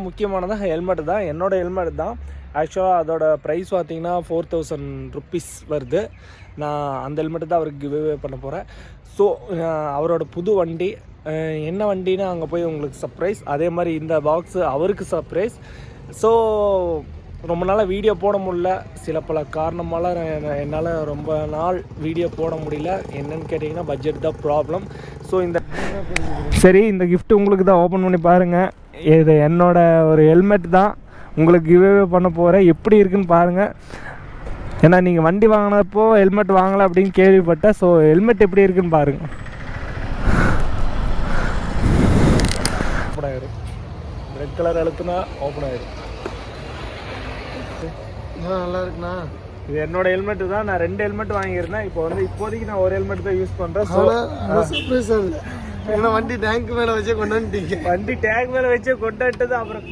முக்கியமானது ஹெல்மெட் தான். என்னோடய ஹெல்மெட் தான். ஆக்சுவலாக அதோட ப்ரைஸ் பார்த்தீங்கன்னா 4000 rupees வருது. நான் அந்த ஹெல்மெட்டு தான் அவருக்கு கிவ்அவே பண்ண போகிறேன். ஸோ அவரோட புது வண்டி என்ன வண்டின்னு அங்கே போய் உங்களுக்கு சர்ப்ரைஸ். அதே மாதிரி இந்த பாக்ஸு அவருக்கு சர்ப்ரைஸ். ஸோ ரொம்ப நாளாக வீடியோ போட முடியல. சில பல காரணமால் என்னால் ரொம்ப நாள் வீடியோ போட முடியல. என்னன்னு கேட்டிங்கன்னா பட்ஜெட் தான் ப்ராப்ளம். ஸோ சரி இந்த கிஃப்ட் உங்களுக்கு தான் ஓப்பன் பண்ணி பாருங்கள். இது என்னோட ஒரு ஹெல்மெட் தான். உங்களுக்கு கிவ்அவே பண்ண போகிறேன். எப்படி இருக்குன்னு பாருங்கள். ஏன்னா நீங்கள் வண்டி வாங்கினப்போ ஹெல்மெட் வாங்கலை அப்படின்னு கேள்விப்பட்டேன். ஸோ ஹெல்மெட் எப்படி இருக்குன்னு பாருங்கள். ஓப்பன் ஆகிடும். ரெட் கலர் அழுத்துனா ஓப்பன் ஆகிடும். நல்லா இருக்குண்ணா. இது என்னோட ஹெல்மெட்டு தான். நான் 2 ஹெல்மெட் வாங்கியிருந்தேன். இப்போ வந்து இப்போதைக்கு நான் ஒரு ஹெல்மெட் தான் யூஸ் பண்ணுறேன். ஸோ சர்ப்ரைஸ் அது. ஏன்னா வண்டி டேங்க் மேலே வச்சே கொண்டாந்துட்டீங்க. வண்டி டேங்க் மேலே வச்சே கொண்டாட்டது. அப்புறம்